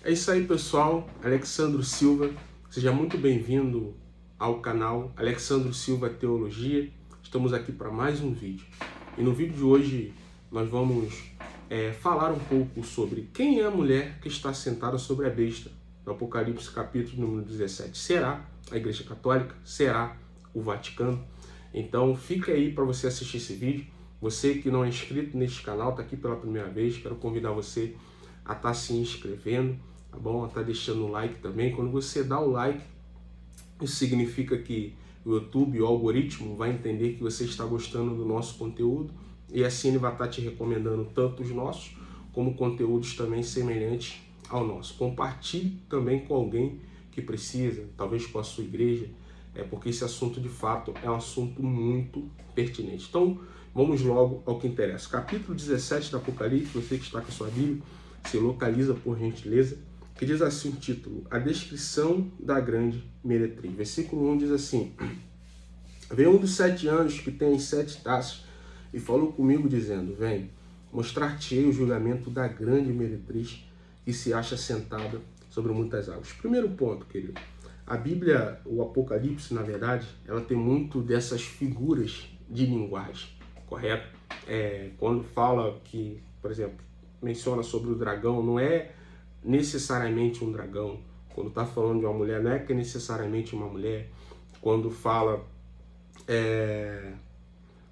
É isso aí, pessoal. Alexandro Silva, seja muito bem-vindo ao canal Alexandro Silva Teologia. Estamos aqui para mais um vídeo. E no vídeo de hoje nós vamos falar um pouco sobre quem é a mulher que está sentada sobre a besta, no Apocalipse capítulo número 17. Será a Igreja Católica? Será o Vaticano? Então fica aí para você assistir esse vídeo. Você que não é inscrito neste canal, está aqui pela primeira vez, quero convidar você a estar se inscrevendo, tá bom? A estar deixando o like também. Quando você dá o like, isso significa que o YouTube, o algoritmo, vai entender que você está gostando do nosso conteúdo e assim ele vai estar te recomendando tanto os nossos, como conteúdos também semelhantes ao nosso. Compartilhe também com alguém que precisa, talvez com a sua igreja, porque esse assunto de fato é um assunto muito pertinente. Então, vamos logo ao que interessa. Capítulo 17 do Apocalipse, você que está com a sua Bíblia, se localiza por gentileza, que diz assim o título: A descrição da grande meretriz. Versículo 1 diz assim: Veio um dos 7 anjos que tem as 7 taças e falou comigo dizendo: Vem, mostrar-te-ei o julgamento da grande meretriz que se acha sentada sobre muitas águas. Primeiro ponto, querido. A Bíblia, o Apocalipse, na verdade, ela tem muito dessas figuras de linguagem, correto? Quando fala que, por exemplo, menciona sobre o dragão, não é necessariamente um dragão. Quando está falando de uma mulher, não é que é necessariamente uma mulher. Quando fala,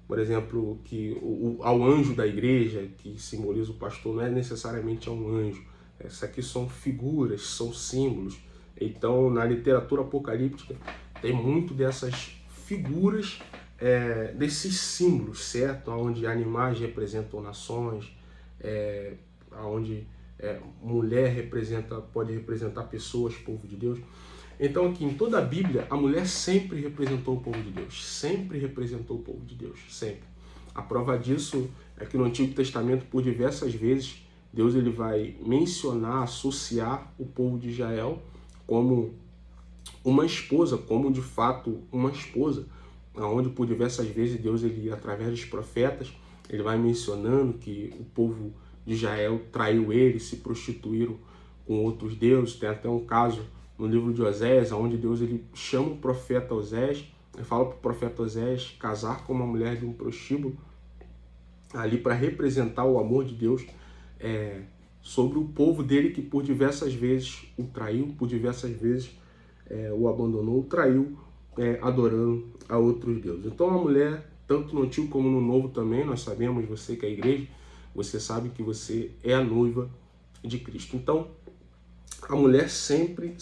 por exemplo, que ao anjo da igreja, que simboliza o pastor, não é necessariamente um anjo. Essas aqui são figuras, são símbolos. Então, na literatura apocalíptica, tem muito dessas figuras, desses símbolos, certo? Onde animais representam nações, onde mulher pode representar pessoas, povo de Deus. Então, aqui em toda a Bíblia, a mulher sempre representou o povo de Deus. Sempre representou o povo de Deus, sempre. A prova disso é que no Antigo Testamento, por diversas vezes, Deus ele vai mencionar, associar o povo de Israel como uma esposa, como de fato uma esposa, onde por diversas vezes Deus, ele, através dos profetas, ele vai mencionando que o povo de Israel traiu ele, se prostituíram com outros deuses. Tem até um caso no livro de Oséias, onde Deus ele chama o profeta Osés, e fala para o profeta Osés casar com uma mulher de um prostíbulo, ali para representar o amor de Deus sobre o povo dele, que por diversas vezes o traiu, por diversas vezes o abandonou, o traiu, adorando a outros deuses. Então a mulher, tanto no Antigo como no Novo também, nós sabemos, você que é a igreja, você sabe que você é a noiva de Cristo. Então a mulher sempre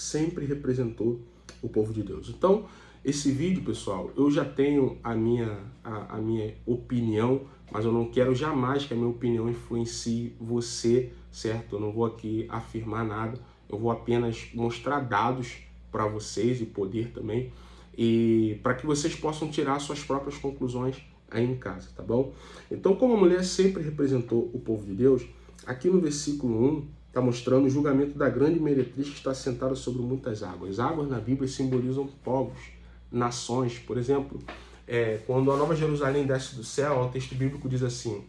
representou o povo de Deus. Então esse vídeo, pessoal, eu já tenho a minha opinião, mas eu não quero jamais que a minha opinião influencie você, certo? Eu não vou aqui afirmar nada, eu vou apenas mostrar dados para vocês e poder também, e para que vocês possam tirar suas próprias conclusões aí em casa, tá bom? Então, como a mulher sempre representou o povo de Deus, aqui no versículo 1 está mostrando o julgamento da grande meretriz que está sentada sobre muitas águas. Águas na Bíblia simbolizam povos, nações. Por exemplo, quando a Nova Jerusalém desce do céu, o texto bíblico diz assim: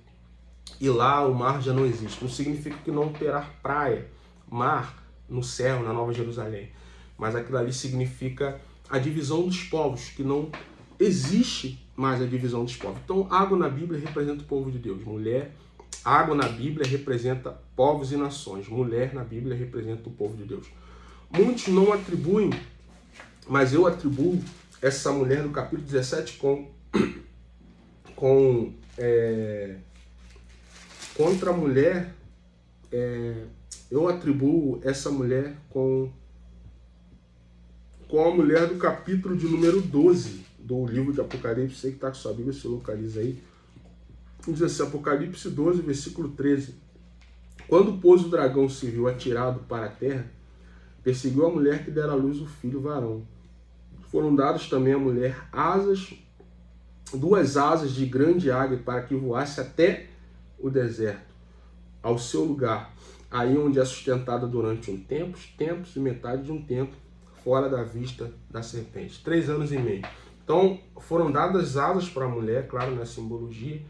e lá o mar já não existe. Não significa que não terá praia, mar no céu, na Nova Jerusalém. Mas aquilo ali significa a divisão dos povos, que não existe mais a divisão dos povos. Então, água na Bíblia representa o povo de Deus. Mulher, água na Bíblia representa povos e nações. Mulher na Bíblia representa o povo de Deus. Muitos não atribuem, mas eu atribuo essa mulher do capítulo 17 contra a mulher, eu atribuo essa mulher com a mulher do capítulo de número 12 do livro de Apocalipse. Você que está com sua Bíblia, se localiza aí. Diz assim, Apocalipse 12, versículo 13. Quando, pois, o dragão se viu atirado para a terra, perseguiu a mulher que dera à luz o filho varão. Foram dados também à mulher duas asas de grande águia, para que voasse até o deserto, ao seu lugar, aí onde é sustentada durante tempos e metade de um tempo, fora da vista da serpente. 3 anos e meio. Então, foram dadas asas para a mulher, claro, na simbologia,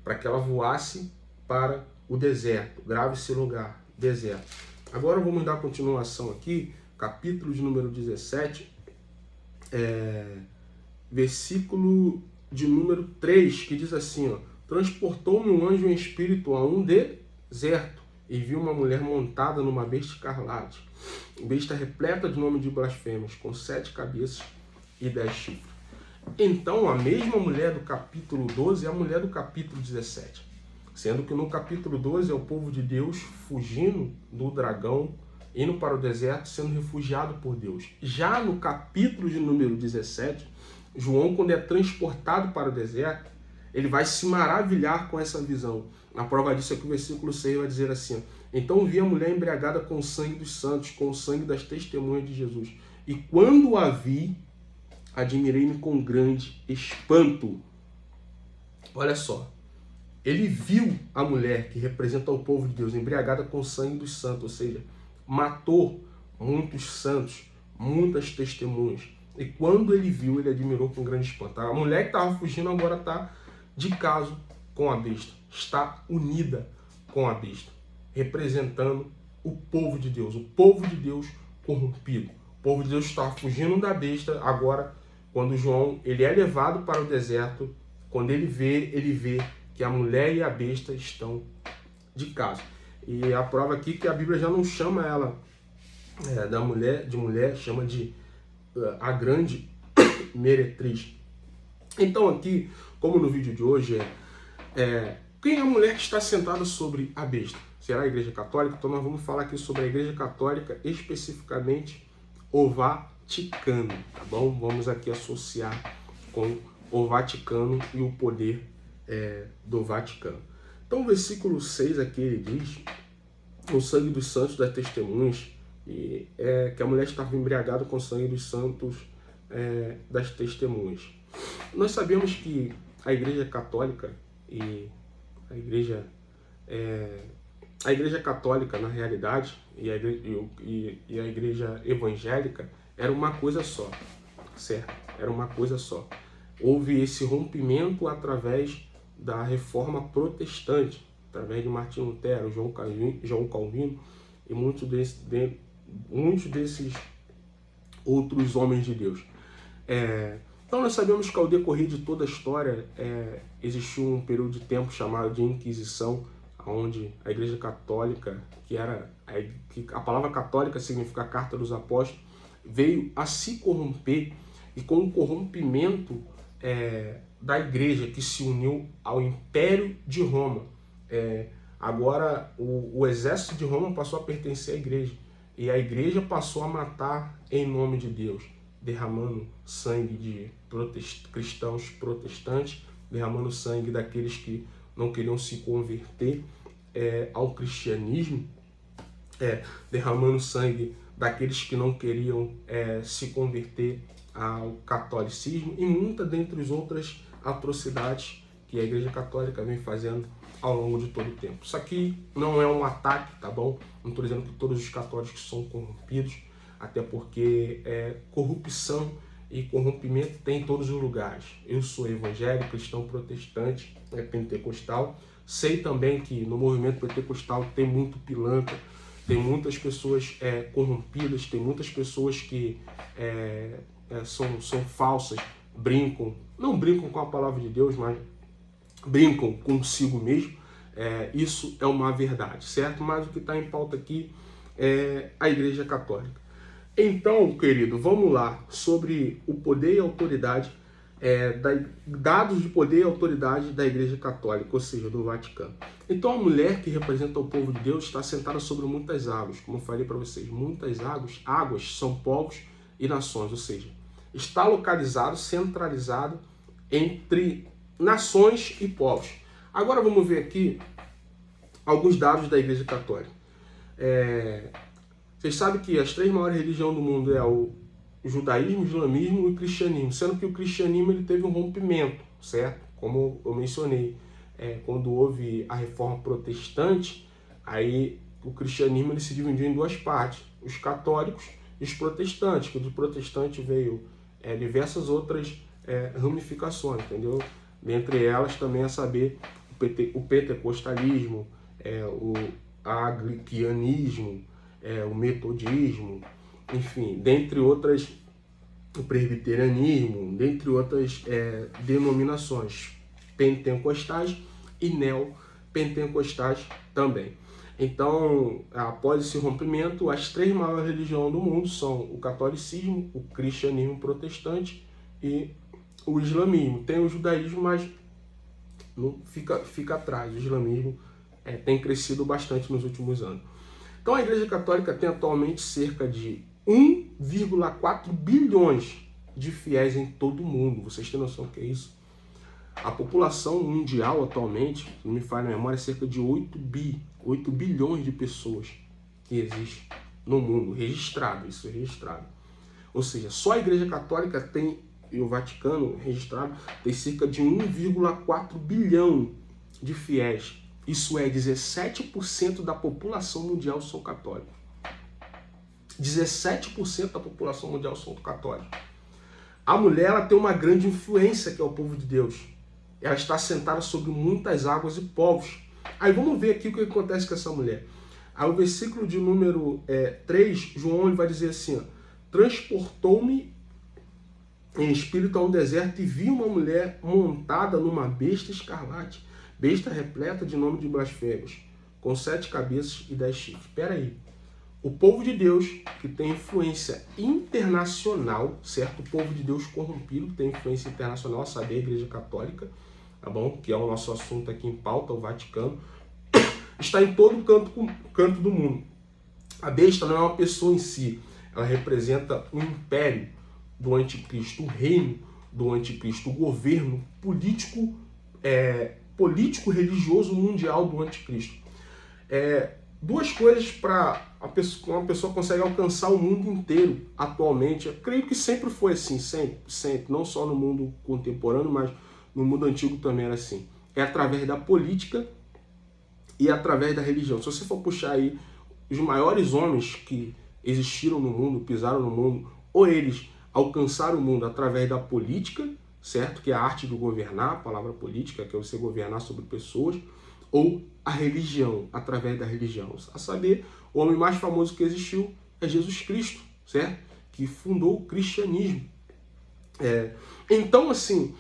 para que ela voasse para o deserto. Grave esse lugar, deserto. Agora vamos dar continuação aqui, capítulo de número 17, versículo de número 3, que diz assim, ó: transportou-me um anjo em espírito a um deserto, e vi uma mulher montada numa besta escarlate, besta repleta de nome de blasfêmias, com 7 cabeças e 10 chifres. Então, a mesma mulher do capítulo 12 é a mulher do capítulo 17. Sendo que no capítulo 12 é o povo de Deus fugindo do dragão, indo para o deserto, sendo refugiado por Deus. Já no capítulo de número 17, João, quando é transportado para o deserto, ele vai se maravilhar com essa visão. A prova disso é que o versículo 6 vai dizer assim: então vi a mulher embriagada com o sangue dos santos, com o sangue das testemunhas de Jesus. E quando a vi, admirei-me com grande espanto. Olha só, ele viu a mulher que representa o povo de Deus embriagada com o sangue dos santos, ou seja, matou muitos santos, muitas testemunhas. E quando ele viu, ele admirou com grande espanto. A mulher que estava fugindo agora está de caso com a besta, está unida com a besta, representando o povo de Deus, o povo de Deus corrompido. O povo de Deus está fugindo da besta. Agora, quando João ele é levado para o deserto, quando ele vê que a mulher e a besta estão de caso. E a prova aqui que a Bíblia já não chama ela de mulher, chama de a grande meretriz. Então aqui, como no vídeo de hoje, quem é a mulher que está sentada sobre a besta? Será a Igreja Católica? Então nós vamos falar aqui sobre a Igreja Católica, especificamente o Vaticano, tá bom? Vamos aqui associar com o Vaticano e o poder do Vaticano. Então o versículo 6 aqui ele diz: o sangue dos santos das testemunhas, que a mulher estava embriagada com o sangue dos santos das testemunhas. Nós sabemos que a Igreja Católica e a Igreja Católica, na realidade, e a Igreja Evangélica era uma coisa só, certo? Era uma coisa só. Houve esse rompimento através da Reforma Protestante, através de Martinho Lutero, João Calvino e muitos desses outros homens de Deus. Então nós sabemos que ao decorrer de toda a história existiu um período de tempo chamado de Inquisição, onde a Igreja Católica, que a palavra católica significa Carta dos Apóstolos, veio a se corromper, e com o corrompimento da Igreja, que se uniu ao Império de Roma, agora o exército de Roma passou a pertencer à Igreja, e a Igreja passou a matar em nome de Deus, derramando sangue de cristãos protestantes, derramando sangue daqueles que não queriam se converter ao cristianismo, derramando sangue daqueles que não queriam se converter ao catolicismo, e muitas dentre as outras atrocidades que a Igreja Católica vem fazendo ao longo de todo o tempo. Isso aqui não é um ataque, tá bom? Não estou dizendo que todos os católicos são corrompidos, até porque corrupção e corrompimento tem em todos os lugares. Eu sou evangélico, cristão, protestante, pentecostal. Sei também que no movimento pentecostal tem muito pilantra, tem muitas pessoas corrompidas, tem muitas pessoas que são falsas, não brincam com a palavra de Deus, mas brincam consigo mesmo. Isso é uma verdade, certo? Mas o que está em pauta aqui é a Igreja Católica. Então, querido, vamos lá sobre o poder e autoridade, dados de poder e autoridade da Igreja Católica, ou seja, do Vaticano. Então, a mulher que representa o povo de Deus está sentada sobre muitas águas. Como eu falei para vocês, muitas águas são povos e nações, ou seja, está localizado, centralizado entre nações e povos. Agora vamos ver aqui alguns dados da Igreja Católica. Vocês sabem que as 3 maiores religiões do mundo é o judaísmo, o islamismo e o cristianismo, sendo que o cristianismo ele teve um rompimento, certo? Como eu mencionei, quando houve a reforma protestante, aí o cristianismo ele se dividiu em 2 partes, os católicos e os protestantes, que do protestante veio diversas outras ramificações, entendeu? Dentre elas também a saber o pentecostalismo, o anglicanismo, o metodismo, enfim, dentre outras, o presbiterianismo, dentre outras denominações pentecostais e neopentecostais também. Então, após esse rompimento, as 3 maiores religiões do mundo são o catolicismo, o cristianismo protestante e o islamismo. Tem o judaísmo, mas não fica atrás. O islamismo tem crescido bastante nos últimos anos. Então, a Igreja Católica tem atualmente cerca de 1,4 bilhões de fiéis em todo o mundo. Vocês têm noção do que é isso? A população mundial atualmente, se não me falha a memória, é cerca de 8 bilhões de pessoas que existem no mundo, registrado, isso é registrado. Ou seja, só a Igreja Católica tem, e o Vaticano registrado, tem cerca de 1,4 bilhão de fiéis. Isso é, 17% da população mundial são católicos. 17% da população mundial são católicos. A mulher, ela tem uma grande influência, que é o povo de Deus. Ela está sentada sobre muitas águas e povos. Aí vamos ver aqui o que acontece com essa mulher. Aí o versículo de número 3, João ele vai dizer assim, ó, transportou-me em espírito a um deserto e vi uma mulher montada numa besta escarlate, besta repleta de nome de blasfêmios, com 7 cabeças e 10 chifres. Espera aí. O povo de Deus, que tem influência internacional, certo? O povo de Deus corrompido, que tem influência internacional, a saber, a Igreja Católica, tá bom? Que é o nosso assunto aqui em pauta, o Vaticano, está em todo canto do mundo. A besta não é uma pessoa em si, ela representa um império do anticristo, o reino do anticristo, o governo político, político-religioso mundial do anticristo. Duas coisas para uma pessoa consegue alcançar o mundo inteiro atualmente. Eu creio que sempre foi assim, sempre, não só no mundo contemporâneo, mas no mundo antigo também era assim. É através da política e através da religião. Se você for puxar aí os maiores homens que existiram no mundo, pisaram no mundo, ou eles alcançaram o mundo através da política, certo? Que é a arte do governar, a palavra política, que é você governar sobre pessoas, ou a religião, através da religião. A saber, o homem mais famoso que existiu é Jesus Cristo, certo? Que fundou o cristianismo. Então, assim,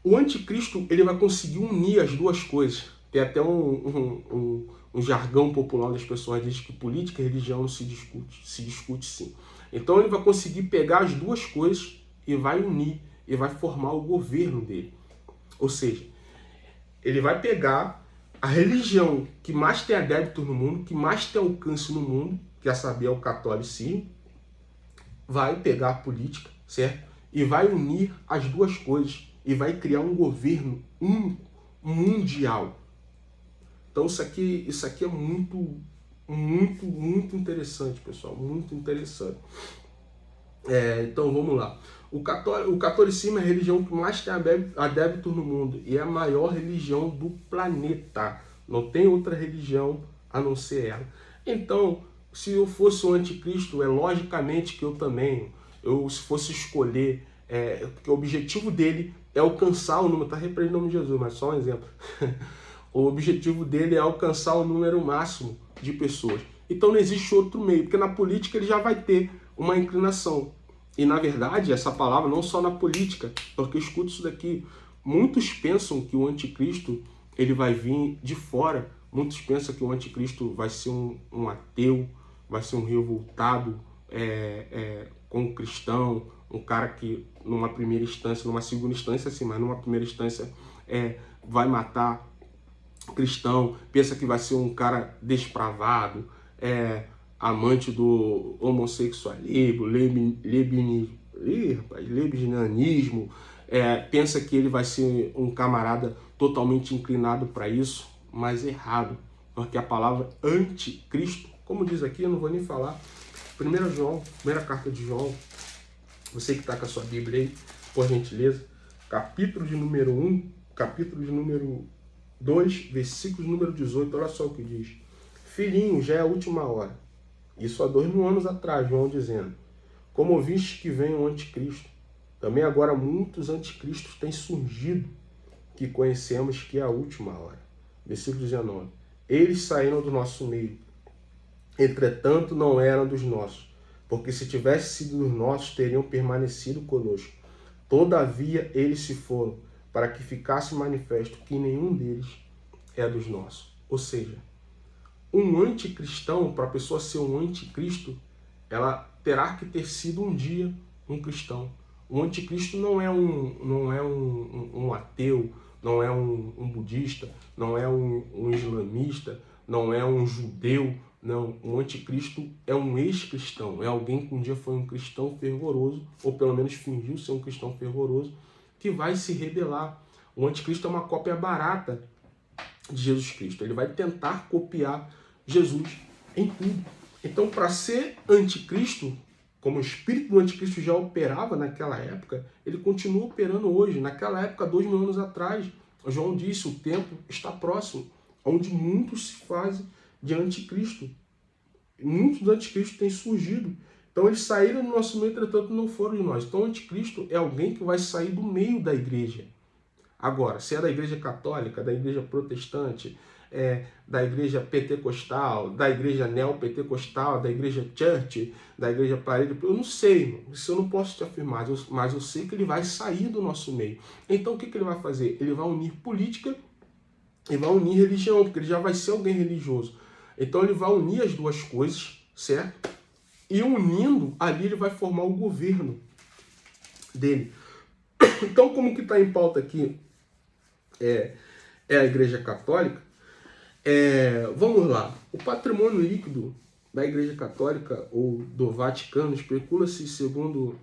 o anticristo ele vai conseguir unir as duas coisas. Tem até um jargão popular das pessoas diz que política e religião não se discute sim. Então ele vai conseguir pegar as duas coisas e vai unir, e vai formar o governo dele. Ou seja, ele vai pegar a religião que mais tem adeptos no mundo, que mais tem alcance no mundo, que a saber é o catolicismo, vai pegar a política, certo? E vai unir as duas coisas e vai criar um governo único, mundial. Então isso aqui é muito interessante, pessoal, muito interessante. Então vamos lá. O catolicismo é a religião que mais tem adeptos no mundo e é a maior religião do planeta. Não tem outra religião a não ser ela. Então, se eu fosse o anticristo, logicamente que eu também, se fosse escolher, porque o objetivo dele é alcançar o número, está repreendido em nome de Jesus, mas só um exemplo. O objetivo dele é alcançar o número máximo de pessoas. Então não existe outro meio, porque na política ele já vai ter uma inclinação. E na verdade, essa palavra não só na política, porque eu escuto isso daqui. Muitos pensam que o anticristo ele vai vir de fora. Muitos pensam que o anticristo vai ser um ateu, vai ser um revoltado com um cristão, um cara que numa primeira instância, numa segunda instância sim, mas numa primeira instância vai matar cristão, pensa que vai ser um cara despravado, amante do homossexualismo, lesbianismo, pensa que ele vai ser um camarada totalmente inclinado para isso, mas errado, porque a palavra anticristo, como diz aqui, eu não vou nem falar, 1 João, primeira carta de João, você que está com a sua Bíblia aí, por gentileza, capítulo de número 1, capítulo de número 2, versículo número 18, olha só o que diz. Filhinho, já é a última hora. Isso há 2000 anos atrás, João dizendo. Como ouviste que vem o anticristo, também agora muitos anticristos têm surgido, que conhecemos que é a última hora. Versículo 19. Eles saíram do nosso meio, Entretanto, não eram dos nossos, porque se tivesse sido dos nossos, teriam permanecido conosco. Todavia, eles se foram, para que ficasse manifesto que nenhum deles é dos nossos. Ou seja, um anticristão, para a pessoa ser um anticristo, ela terá que ter sido um dia um cristão. O anticristo não é um ateu, não é um budista, não é um islamista, não é um judeu. Não, o anticristo é um ex-cristão, é alguém que um dia foi um cristão fervoroso, ou pelo menos fingiu ser um cristão fervoroso, que vai se rebelar. O anticristo é uma cópia barata de Jesus Cristo. Ele vai tentar copiar Jesus em tudo. Então, para ser anticristo, como o espírito do anticristo já operava naquela época, ele continua operando hoje. Naquela época, 2000 anos atrás, João disse, o tempo está próximo, onde muitos se fazem de anticristo. Muitos anticristos têm surgido. Então, eles saíram do nosso meio, entretanto, não foram de nós. Então, o anticristo é alguém que vai sair do meio da igreja. Agora, se é da igreja católica, da igreja protestante, da igreja pentecostal, da igreja neopentecostal, da igreja church, da igreja parede, eu não sei, isso eu não posso te afirmar, mas eu sei que ele vai sair do nosso meio. Então o que ele vai fazer? Ele vai unir política e vai unir religião, porque ele já vai ser alguém religioso. Então ele vai unir as duas coisas, certo? E unindo, ali ele vai formar o governo dele. Então, como que está em pauta aqui é a Igreja Católica, vamos lá. O patrimônio líquido da Igreja Católica ou do Vaticano especula-se, segundo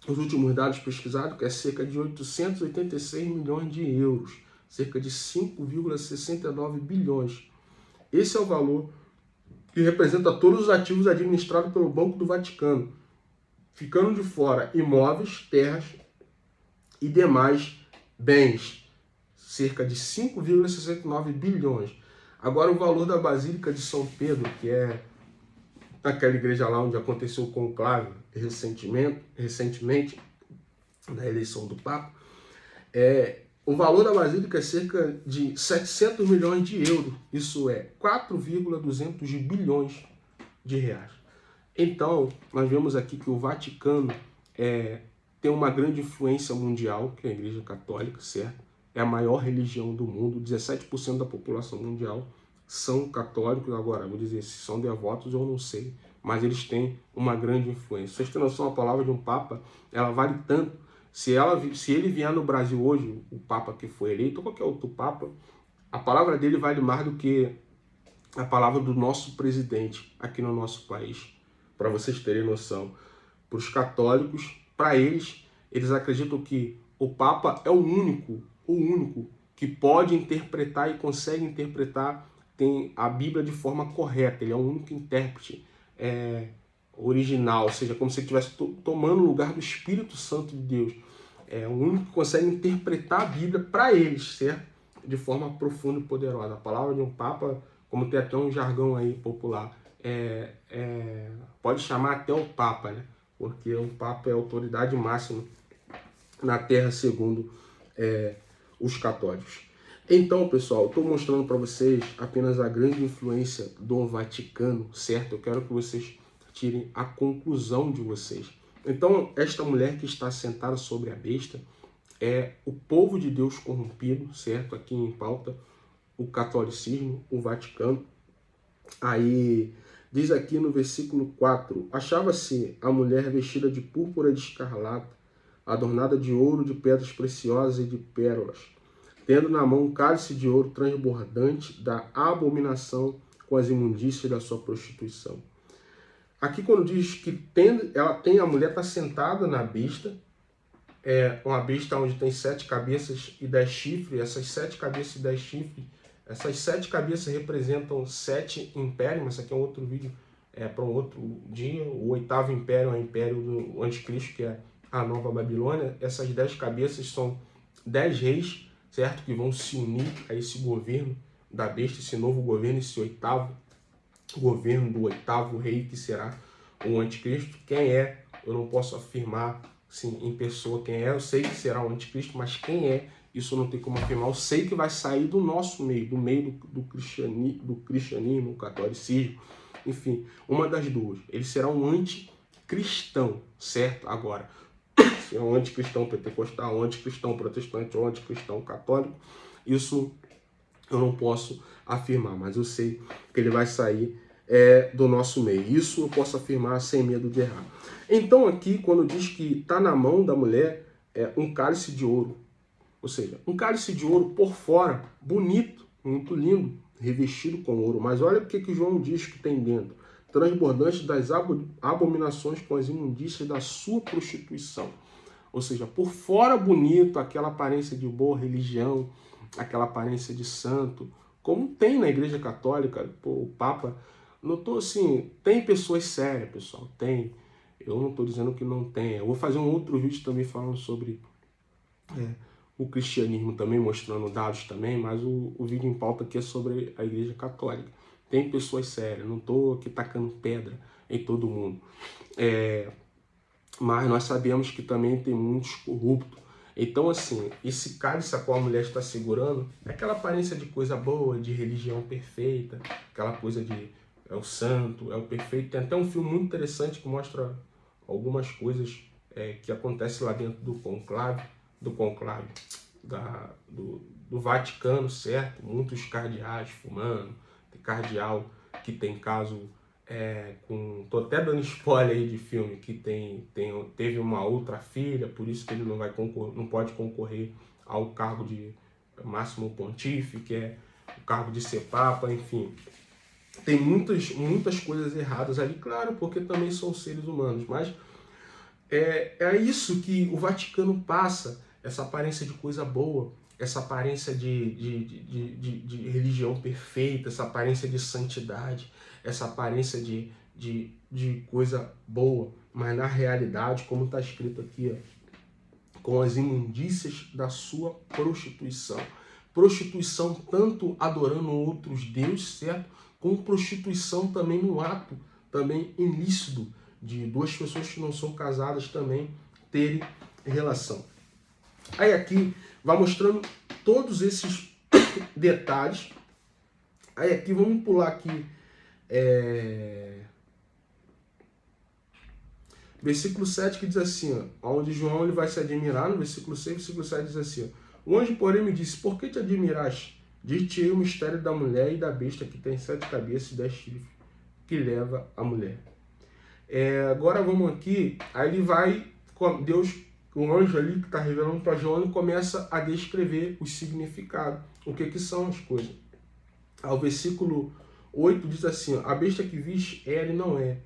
os últimos dados pesquisados, que é cerca de 886 milhões de euros, cerca de 5,69 bilhões. Esse é o valor que representa todos os ativos administrados pelo Banco do Vaticano, ficando de fora imóveis, terras e demais bens, cerca de 5,69 bilhões. Agora, o valor da Basílica de São Pedro, que é aquela igreja lá onde aconteceu o conclave recentemente, na eleição do Papa, o valor da Basílica é cerca de 700 milhões de euros, isso é 4,200 bilhões de reais. Então, nós vemos aqui que o Vaticano tem uma grande influência mundial, que é a Igreja Católica, certo? É a maior religião do mundo, 17% da população mundial são católicos. Agora, vou dizer, se são devotos eu não sei, mas eles têm uma grande influência. Vocês têm noção, a palavra de um Papa, ela vale tanto. Se ele vier no Brasil hoje, o Papa que foi eleito, ou qualquer outro Papa, a palavra dele vale mais do que a palavra do nosso presidente aqui no nosso país. Para vocês terem noção. Para os católicos, para eles acreditam que o Papa é o único que pode interpretar e consegue interpretar, tem a Bíblia de forma correta. Ele é o único intérprete original, ou seja, como se ele estivesse tomando o lugar do Espírito Santo de Deus. É o único que consegue interpretar a Bíblia para eles, certo? De forma profunda e poderosa. A palavra de um Papa, como tem até um jargão aí popular, pode chamar até o Papa, né? Porque o Papa é a autoridade máxima na Terra, segundo os católicos. Então, pessoal, estou mostrando para vocês apenas a grande influência do Vaticano, certo? Eu quero que vocês tirem a conclusão de vocês. Então, esta mulher que está sentada sobre a besta é o povo de Deus corrompido, certo? Aqui em pauta, o catolicismo, o Vaticano. Aí, diz aqui no versículo 4, achava-se a mulher vestida de púrpura de escarlata, adornada de ouro, de pedras preciosas e de pérolas, tendo na mão um cálice de ouro transbordante da abominação com as imundícias da sua prostituição. Aqui quando diz que a mulher está sentada na besta, uma besta onde tem 7 cabeças e 10 chifres, essas 7 cabeças e 10 chifres, essas 7 cabeças representam 7 impérios, mas isso aqui é um outro vídeo, para um outro dia. O 8º império é o império do anticristo, que é a Nova Babilônia. Essas 10 cabeças são 10 reis, certo? Que vão se unir a esse governo da besta, esse novo governo, esse 8º governo do 8º rei, que será o anticristo. Quem é? Eu não posso afirmar assim, em pessoa quem é. Eu sei que será o anticristo, mas quem é? Isso não tem como afirmar. Eu sei que vai sair do nosso meio, do meio do cristianismo, do catolicismo, enfim, uma das duas. Ele será um anticristão, certo? Agora, se é um anticristão pentecostal, um anticristão protestante, um anticristão católico, isso eu não posso afirmar, mas eu sei que ele vai sair do nosso meio. Isso eu posso afirmar sem medo de errar. Então aqui, quando diz que está na mão da mulher um cálice de ouro, ou seja, um cálice de ouro por fora, bonito, muito lindo, revestido com ouro. Mas olha o que João diz que tem dentro. Transbordante das abominações com as imundícias da sua prostituição. Ou seja, por fora bonito, aquela aparência de boa religião, aquela aparência de santo, como tem na Igreja Católica, o Papa, não tô assim, tem pessoas sérias, pessoal, tem. Eu não estou dizendo que não tem. Eu vou fazer um outro vídeo também falando sobre o cristianismo também, mostrando dados também, mas o vídeo em pauta aqui é sobre a Igreja Católica. Tem pessoas sérias, não estou aqui tacando pedra em todo mundo. Mas nós sabemos que também tem muitos corruptos. Então, assim, esse cálice a qual a mulher está segurando é aquela aparência de coisa boa, de religião perfeita, aquela coisa de é o santo, é o perfeito. Tem até um filme muito interessante que mostra algumas coisas que acontecem lá dentro do conclave, do Vaticano, certo? Muitos cardeais fumando, tem cardeal que tem caso tô até dando spoiler aí de filme, que teve uma outra filha, por isso que ele não pode concorrer ao cargo de máximo pontífice, que é o cargo de ser papa, enfim. Tem muitas coisas erradas ali, claro, porque também são seres humanos, mas é isso que o Vaticano passa, essa aparência de coisa boa, essa aparência de religião perfeita, essa aparência de santidade, essa aparência de coisa boa, mas na realidade, como está escrito aqui, com as imundícias da sua prostituição. Prostituição tanto adorando outros deuses, certo? Como prostituição também no ato, também ilícito, de duas pessoas que não são casadas também terem relação. Aí aqui vai mostrando todos esses detalhes. Aí aqui vamos pular aqui versículo 7 que diz assim, onde João ele vai se admirar, no versículo 6, versículo 7 diz assim, o anjo porém me disse, por que te admiraste? Dir-te-ei o mistério da mulher e da besta que tem 7 cabeças e 10 chifres, que leva a mulher. Agora vamos aqui, aí ele vai, Deus, o anjo ali que está revelando para João, ele começa a descrever os significados, o que são as coisas. Ao versículo 8 diz assim, a besta que viste era e não é.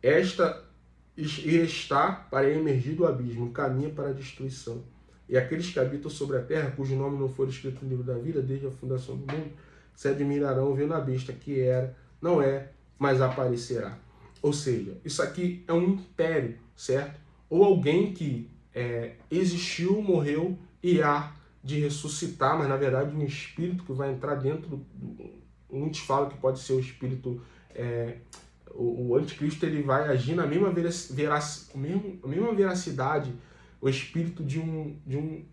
Esta está para emergir do abismo, caminha para a destruição. E aqueles que habitam sobre a terra, cujo nome não for escrito no livro da vida, desde a fundação do mundo, se admirarão vendo a besta que era, não é, mas aparecerá. Ou seja, isso aqui é um império, certo? Ou alguém que existiu, morreu e há de ressuscitar, mas na verdade um espírito que vai entrar dentro muitos falam que pode ser o espírito, o anticristo, ele vai agir na mesma veracidade, o espírito de um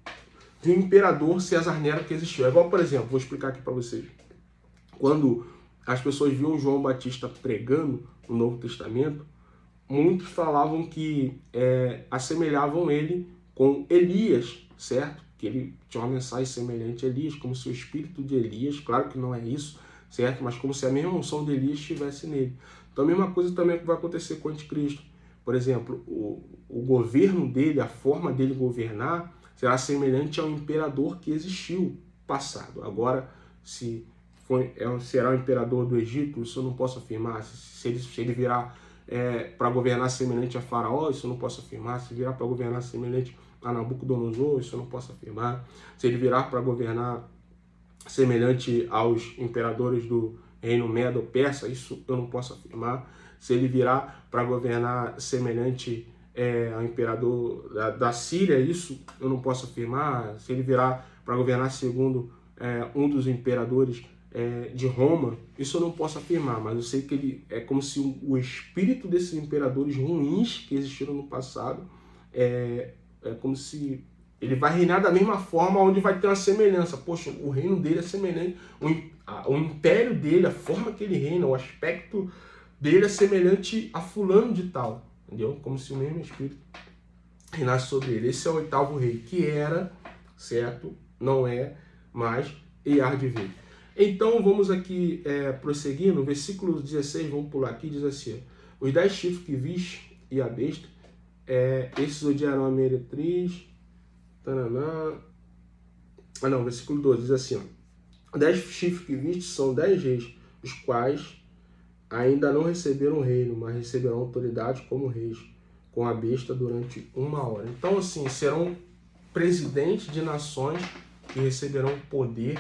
imperador César Nero que existiu. É igual, por exemplo, vou explicar aqui para vocês. Quando as pessoas viam João Batista pregando no Novo Testamento, muitos falavam que assemelhavam ele com Elias, certo? Que ele tinha uma mensagem semelhante a Elias, como se o espírito de Elias, claro que não é isso, certo? Mas como se a mesma unção de Elias estivesse nele. Então a mesma coisa também vai acontecer com o anticristo. Por exemplo, o governo dele, a forma dele governar, será semelhante ao imperador que existiu passado. Agora, será o imperador do Egito, isso eu não posso afirmar. Se ele virar para governar semelhante a Faraó, isso eu não posso afirmar. Se virar para governar semelhante a Nabucodonosor, isso eu não posso afirmar. Se ele virar para governar semelhante aos imperadores do reino Medo-Persa, isso eu não posso afirmar. Se ele virar para governar semelhante ao imperador da Síria, isso eu não posso afirmar. Se ele virar para governar segundo um dos imperadores de Roma, isso eu não posso afirmar, mas eu sei que ele é como se o espírito desses imperadores ruins que existiram no passado é como se ele vai reinar da mesma forma, onde vai ter uma semelhança. Poxa, o reino dele é semelhante, o império dele, a forma que ele reina, o aspecto dele é semelhante a fulano de tal, entendeu? Como se o mesmo Espírito reinasse sobre ele. Esse é o oitavo rei, que era, certo? Não é mais e há de vir. Então vamos aqui prosseguir, no versículo 16, vamos pular aqui, diz assim: os 10 chifres que viste e a besta, esses odiarão a meretriz, tananã. Ah não, versículo 12 diz assim, ó: 10 chifres que viste são 10 reis, os quais ainda não receberam reino, mas receberão autoridade como reis, com a besta durante 1 hora. Então, assim, serão presidentes de nações que receberão poder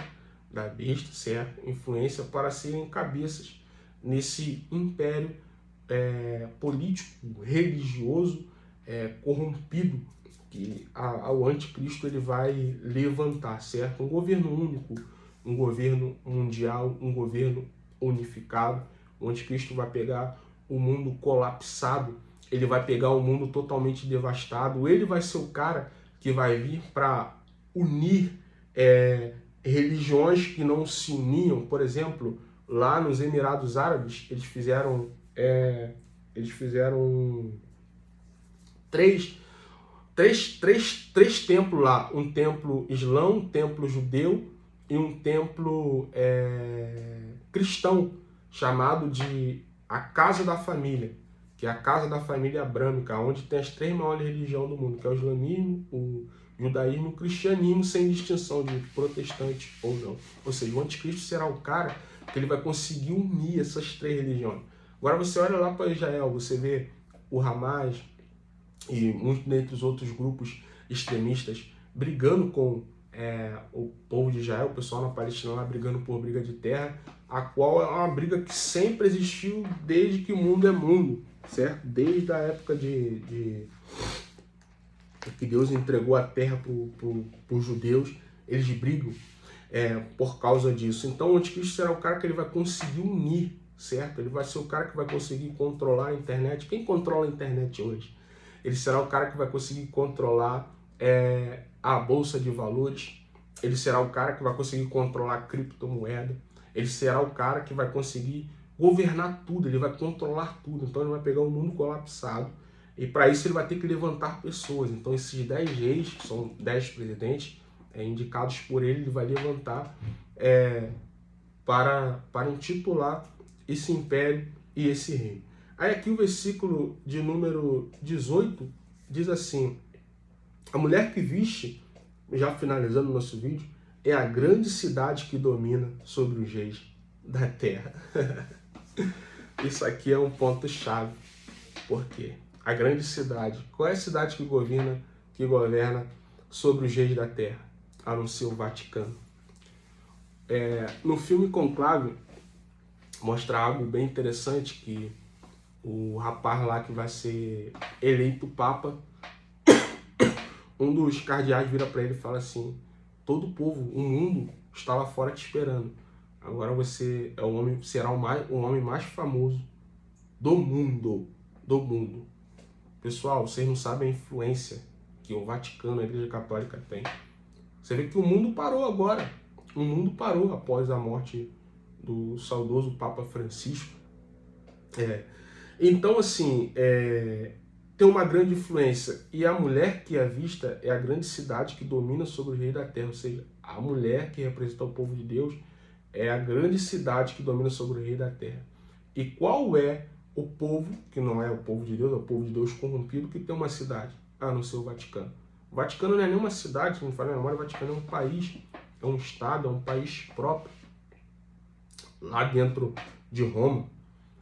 da besta, certo? Influência para serem cabeças nesse império político, religioso, corrompido, que o anticristo ele vai levantar, certo? Um governo único, um governo mundial, um governo unificado. O anticristo vai pegar o mundo colapsado, ele vai pegar o mundo totalmente devastado, ele vai ser o cara que vai vir para unir religiões que não se uniam. Por exemplo, lá nos Emirados Árabes, eles fizeram três templos lá: um templo islã, um templo judeu e um templo cristão, chamado de a Casa da Família, que é a Casa da Família Abrâmica, onde tem as 3 maiores religiões do mundo, que é o islamismo, o judaísmo e o cristianismo, sem distinção de protestante ou não. Ou seja, o anticristo será o cara que ele vai conseguir unir essas 3 religiões. Agora você olha lá para Israel, você vê o Hamas e muitos dentre os outros grupos extremistas brigando com o povo de Israel, o pessoal na Palestina lá brigando por briga de terra, a qual é uma briga que sempre existiu desde que o mundo é mundo, certo? Desde a época que Deus entregou a terra para os judeus, eles brigam por causa disso. Então o anticristo será o cara que ele vai conseguir unir, certo? Ele vai ser o cara que vai conseguir controlar a internet. Quem controla a internet hoje? Ele será o cara que vai conseguir controlar a bolsa de valores. Ele será o cara que vai conseguir controlar a criptomoeda. Ele será o cara que vai conseguir governar tudo, ele vai controlar tudo. Então ele vai pegar um mundo colapsado e para isso ele vai ter que levantar pessoas. Então esses 10 reis, que são 10 presidentes indicados por ele, ele vai levantar para intitular esse império e esse reino. Aí aqui o versículo de número 18 diz assim: a mulher que viste, já finalizando o nosso vídeo, é a grande cidade que domina sobre os reis da terra. Isso aqui é um ponto-chave. Por quê? A grande cidade. Qual é a cidade que governa sobre os reis da terra? A não ser o Vaticano. No filme Conclave, mostra algo bem interessante, que o rapaz lá que vai ser eleito papa, um dos cardeais vira para ele e fala assim: todo o povo, o mundo está lá fora te esperando. Agora você será o homem mais famoso do mundo. Pessoal, vocês não sabem a influência que o Vaticano, a Igreja Católica tem. Você vê que o mundo parou agora. O mundo parou após a morte do saudoso Papa Francisco. Então, assim, tem uma grande influência. E a mulher que é vista é a grande cidade que domina sobre o rei da terra. Ou seja, a mulher que representa o povo de Deus é a grande cidade que domina sobre o rei da terra. E qual é o povo, que não é o povo de Deus, é o povo de Deus corrompido, que tem uma cidade? A não ser o Vaticano. O Vaticano não é nenhuma cidade, se não me falha a memória, o Vaticano é um país, é um estado, é um país próprio, lá dentro de Roma.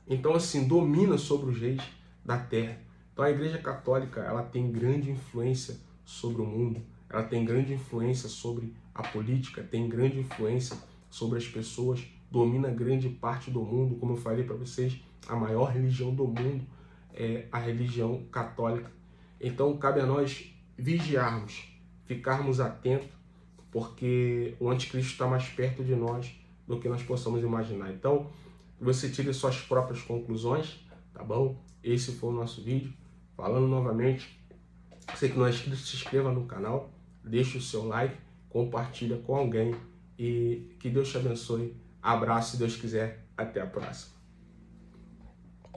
Então, assim, domina sobre os reis da terra. Então, a Igreja Católica, ela tem grande influência sobre o mundo, ela tem grande influência sobre a política, tem grande influência sobre as pessoas, domina grande parte do mundo. Como eu falei para vocês, a maior religião do mundo é a religião católica. Então, cabe a nós vigiarmos, ficarmos atentos, porque o anticristo está mais perto de nós do que nós possamos imaginar. Então, você tire suas próprias conclusões, tá bom? Esse foi o nosso vídeo. Falando novamente, você que não é inscrito, se inscreva no canal, deixe o seu like, compartilha com alguém e que Deus te abençoe Abraço, se Deus quiser. Até a próxima.